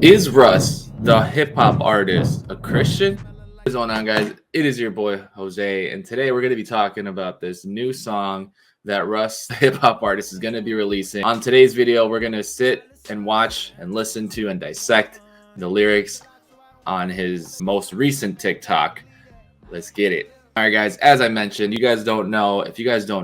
Is Russ, the hip hop artist, a Christian? What's going on, guys? It is your boy Jose, and today we're going to be talking about this new song that Russ, the hip hop artist, is going to be releasing. On today's video, we're going to sit and watch and listen to and dissect the lyrics on his most recent TikTok. Let's get it. All right, guys, as I mentioned, if you guys don't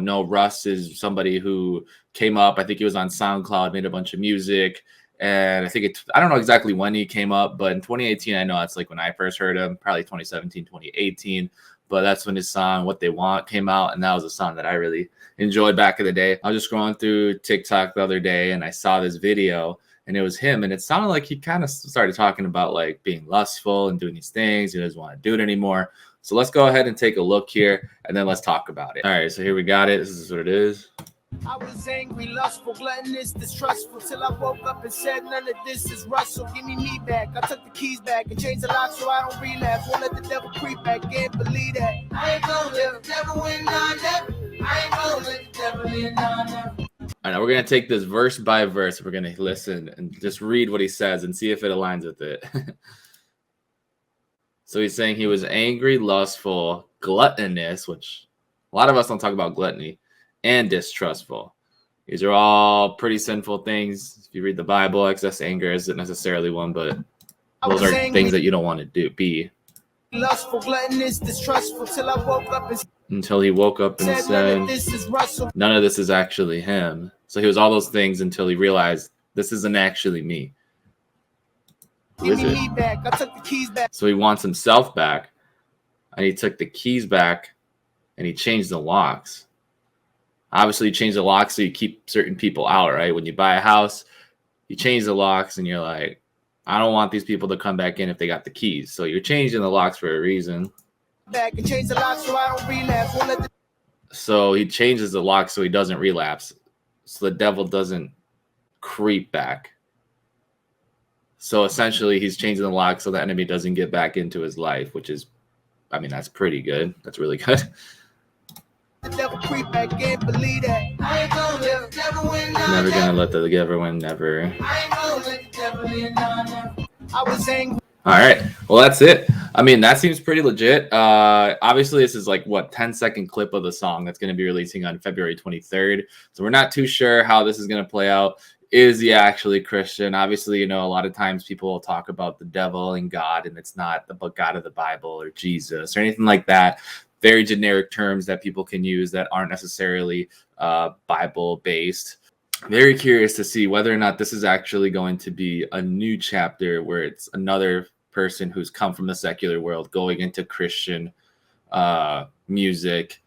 know, Russ is somebody who came up. I think he was on SoundCloud, made a bunch of music. And I don't know exactly when he came up, but in 2018, I know that's like when I first heard him, probably 2017, 2018. But that's when his song What They Want came out. And that was a song that I really enjoyed back in the day. I was just scrolling through TikTok the other day and I saw this video and it was him. And it sounded like he kind of started talking about like being lustful and doing these things. He doesn't want to do it anymore. So let's go ahead and take a look here and then let's talk about it. All right, so here we got it. This is what it is. I was angry, lustful, gluttonous, distrustful, till I woke up and said none of this is Russell. Give me back. I took the keys back and changed the lock so I don't relapse. Won't let the devil creep back. Can't believe that. I ain't gonna let the devil win on that. I ain't gonna let the devil win on that. All right, now we're gonna take this verse by verse. We're gonna listen and just read what he says and see if it aligns with it. So he's saying he was angry, lustful, gluttonous, which a lot of us don't talk about gluttony, and distrustful. These are all pretty sinful things. If you read the Bible, excess anger isn't necessarily one, but those are things that you don't want to be. Lustful, gluttonous, distrustful, till I woke up and until he woke up and said, none of this is actually him. So he was all those things until he realized this isn't actually me. Who is it? Back. I took the keys back. So he wants himself back, and he took the keys back, and he changed the locks. Obviously, you change the locks so you keep certain people out, right? When you buy a house, you change the locks, and you're like, I don't want these people to come back in if they got the keys. So you're changing the locks for a reason. Back and change the locks so I don't relapse. So he changes the lock so he doesn't relapse, so the devil doesn't creep back. So essentially, he's changing the lock so the enemy doesn't get back into his life, which is, I mean, that's pretty good. That's really good. The devil creep back, can't believe that. I ain't gonna let the devil win. Never gonna let the devil win, never. I ain't gonna let the devil win. I was angry. All right. Well, that's it. I mean, that seems pretty legit. Obviously, this is like, 10-second clip of the song that's going to be releasing on February 23rd. So we're not too sure how this is going to play out. Is he actually Christian? Obviously, a lot of times people will talk about the devil and God, and it's not the God of the Bible or Jesus or anything like that. Very generic terms that people can use that aren't necessarily Bible-based. Very curious to see whether or not this is actually going to be a new chapter where it's another person who's come from the secular world going into Christian music,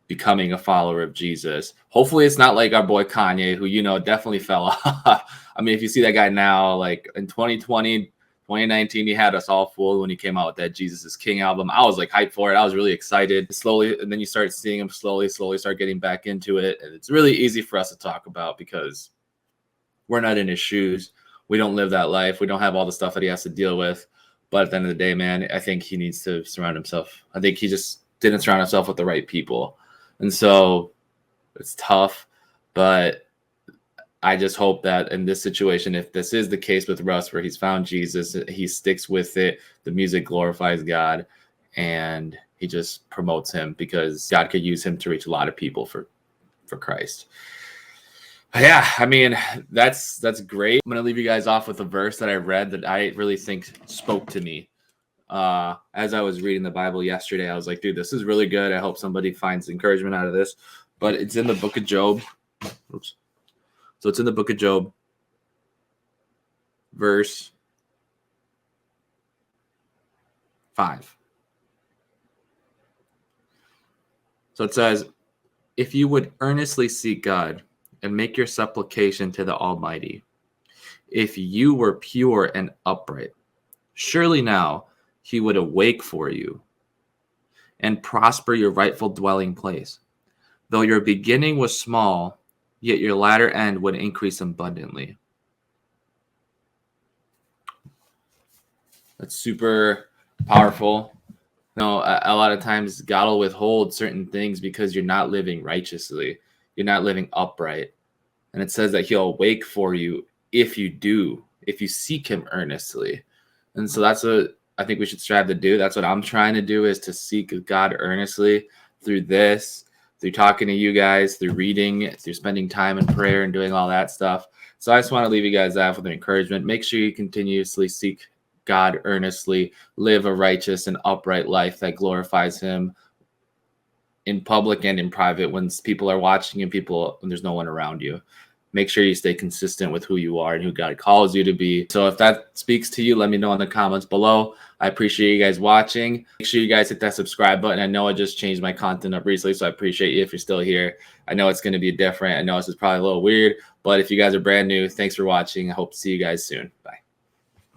becoming a follower of Jesus. Hopefully it's not like our boy Kanye, who, definitely fell off. I mean, if you see that guy now, like in 2020, 2019, he had us all fooled when he came out with that Jesus is King album. I was like hyped for it. I was really excited. Slowly, and then you start seeing him slowly start getting back into it. And it's really easy for us to talk about because we're not in his shoes. We don't live that life. We don't have all the stuff that he has to deal with. But at the end of the day, man, I think he needs to surround himself. I think he just didn't surround himself with the right people. And so it's tough, but I just hope that in this situation, if this is the case with Russ, where he's found Jesus, he sticks with it. The music glorifies God, and he just promotes him because God could use him to reach a lot of people for Christ. Yeah, I mean, that's great. I'm going to leave you guys off with a verse that I read that I really think spoke to me. As I was reading the Bible yesterday, I was like, dude, this is really good. I hope somebody finds encouragement out of this. But it's in the book of Job. Oops. So it's in the book of Job, verse 5. So it says, if you would earnestly seek God and make your supplication to the Almighty, if you were pure and upright, surely now he would awake for you and prosper your rightful dwelling place. Though your beginning was small, yet your latter end would increase abundantly. That's super powerful. A lot of times God will withhold certain things because you're not living righteously. You're not living upright. And it says that he'll awake for you if you do if you seek him earnestly. And so that's what I think we should strive to do. That's what I'm trying to do, is to seek God earnestly through this, through talking to you guys, through reading, through spending time in prayer and doing all that stuff. So I just want to leave you guys that with an encouragement. Make sure you continuously seek God earnestly, live a righteous and upright life that glorifies him in public and in private, when people are watching and when there's no one around you. Make sure you stay consistent with who you are and who God calls you to be. So if that speaks to you, let me know in the comments below. I appreciate you guys watching. Make sure you guys hit that subscribe button. I know I just changed my content up recently, so I appreciate you if you're still here. I know it's going to be different. I know this is probably a little weird, but if you guys are brand new, thanks for watching. I hope to see you guys soon. Bye.